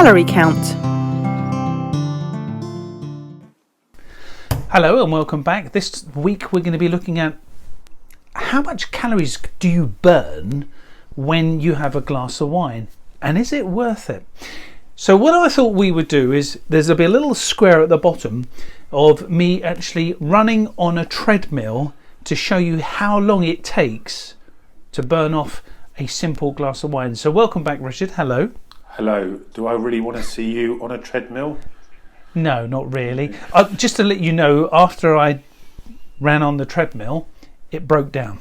Calorie count. Hello and welcome back. This week we're going to be looking at how much calories do you burn when you have a glass of wine, and is it worth it? So what I thought we would do is there'll be a little square at the bottom of me actually running on a treadmill to show you how long it takes to burn off a simple glass of wine. So welcome back, Richard. Hello. Hello. Do I really want to see you on a treadmill? No, not really. Just to let you know, after I ran on the treadmill, it broke down.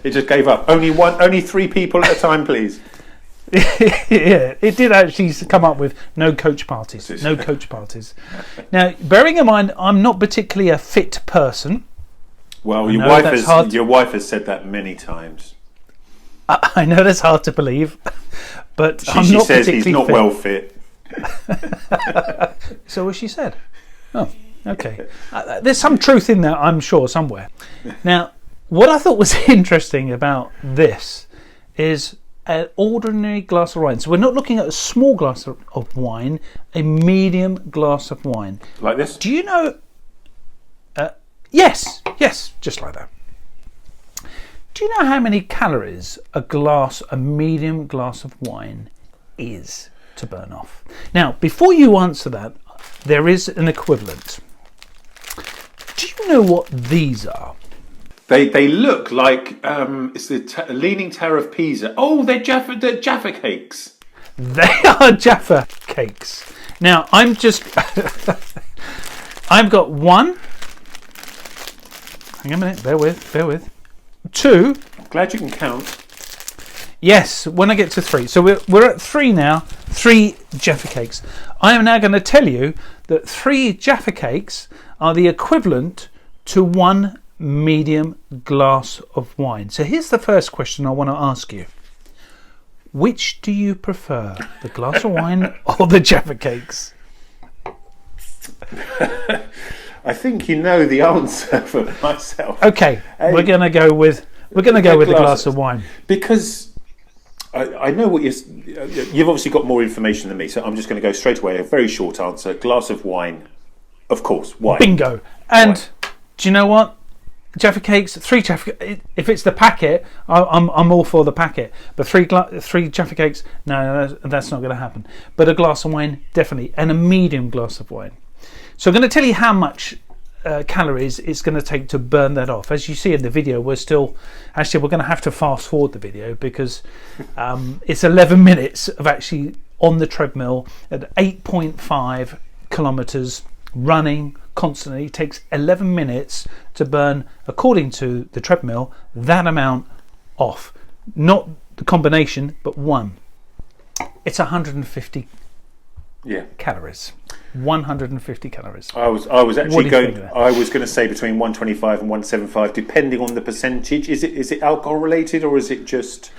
It just gave up. Only 3 people at a time, please. Yeah, it did actually come up with no coach parties. No coach parties. Now, bearing in mind, I'm not particularly a fit person. Well, your wife has said that many times. I know that's hard to believe, but she says he's not fit. Well fit. So what she said. Oh, okay. There's some truth in that, I'm sure, somewhere. Now, what I thought was interesting about this is an ordinary glass of wine. So we're not looking at a small glass of wine, a medium glass of wine. Like this? Do you know... Yes, just like that. Do you know how many calories a medium glass of wine is to burn off? Now, before you answer that, there is an equivalent. Do you know what these are? They look like it's the Leaning Tower of Pisa. Oh, they're Jaffa cakes. They are Jaffa cakes. Now, I've got one. Hang on a minute. Bear with. 2. I'm glad you can count. Yes, when I get to 3. So we're at 3 now. 3 Jaffa cakes. I am now going to tell you that 3 Jaffa cakes are the equivalent to 1 medium glass of wine. So here's the first question I want to ask you. Which do you prefer, the glass of wine or the Jaffa cakes? I think you know the answer for myself. Okay, we're going to go with the glass of wine because I know what you've obviously got more information than me, so I'm just going to go straight away. A very short answer: glass of wine, of course. Wine. Bingo. And do you know what? Jaffa cakes, 3 Jaffa. If it's the packet, I'm all for the packet. But 3 Jaffa cakes, no, that's not going to happen. But a glass of wine, definitely, and a medium glass of wine. So I'm going to tell you how much calories it's going to take to burn that off. As you see in the video, we're going to have to fast forward the video because it's 11 minutes of actually on the treadmill at 8.5 kilometers running constantly. It takes 11 minutes to burn, according to the treadmill, that amount off. Not the combination, but one. It's 150 calories. 150 calories. I was actually going to say between 125 and 175, depending on the percentage. Is it alcohol related or is it just?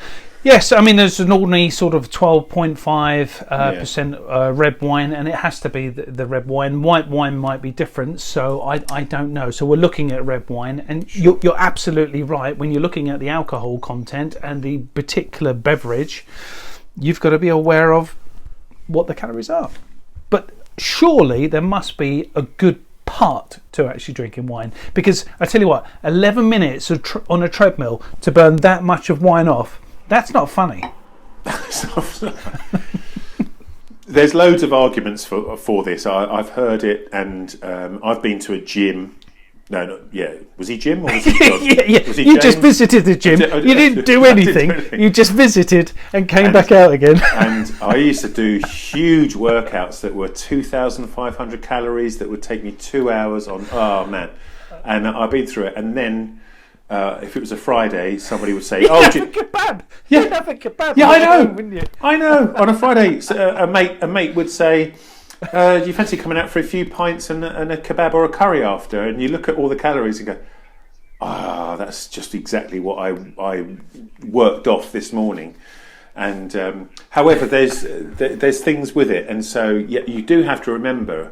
Yes, I mean there's an ordinary sort of 12.5% red wine, and it has to be the red wine. White wine might be different, so I don't know. So we're looking at red wine, and you're absolutely right. When you're looking at the alcohol content and the particular beverage, you've got to be aware of what the calories are. But surely there must be a good part to actually drinking wine, because I tell you what, 11 minutes on a treadmill to burn that much of wine off, that's not funny. There's loads of arguments for this. I've heard it, and I've been to a gym. Was he Jim or was he John? Was he you James? Just visited the gym. You didn't do anything. You just visited and came back out again. And I used to do huge workouts that were 2,500 calories that would take me 2 hours on. Oh man! And I've been through it. And then if it was a Friday, somebody would say, "Oh, have a kebab." Yeah, have a kebab. Yeah, I know. Wouldn't you? I know. On a Friday, a mate would say, do you fancy coming out for a few pints and a kebab or a curry after? And you look at all the calories and go, that's just exactly what I worked off this morning. And however, there's things with it, and so you do have to remember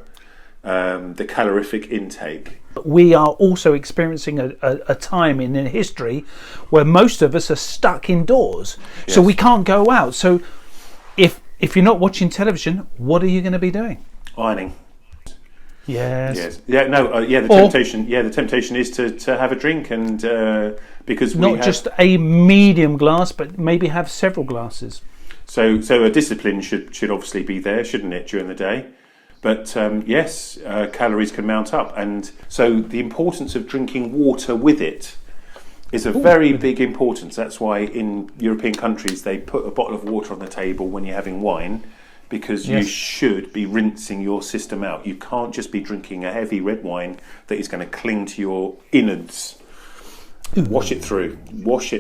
the calorific intake. We are also experiencing a time in history where most of us are stuck indoors, so we can't go out. So if you're not watching television, what are you going to be doing? Ironing. Yes. Yeah. No. The temptation. Yeah, the temptation is to have a drink, and because just a medium glass, but maybe have several glasses. So a discipline should obviously be there, shouldn't it, during the day? But yes, calories can mount up, and so the importance of drinking water with it is a very big importance. That's why in European countries they put a bottle of water on the table when you're having wine, because you should be rinsing your system out. You can't just be drinking a heavy red wine that is going to cling to your innards. Wash it through, rinse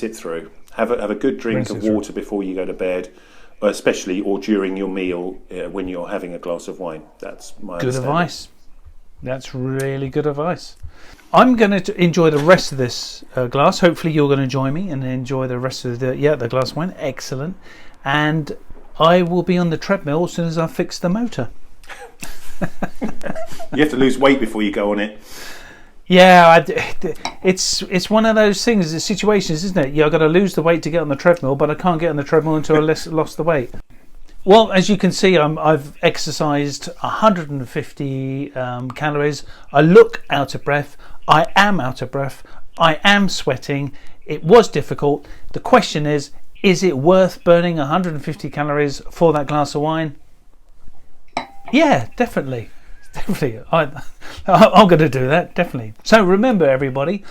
it through. Have a good drink of water before you go to bed, especially or during your meal when you're having a glass of wine. That's my good advice. That's really good advice. I'm going to enjoy the rest of this glass. Hopefully you're going to join me and enjoy the rest of the glass of wine. Excellent. And I will be on the treadmill as soon as I fix the motor. You have to lose weight before you go on it. Yeah, it's one of those things, the situations, isn't it? I've got to lose the weight to get on the treadmill, but I can't get on the treadmill until I lost the weight. Well, as you can see, I've exercised 150 calories. I look out of breath. I am out of breath. I am sweating. It was difficult. The question is it worth burning 150 calories for that glass of wine? Yeah, definitely. Definitely. I'm going to do that, definitely. So remember, everybody,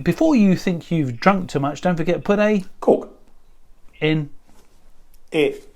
before you think you've drunk too much, don't forget to put a cork in it.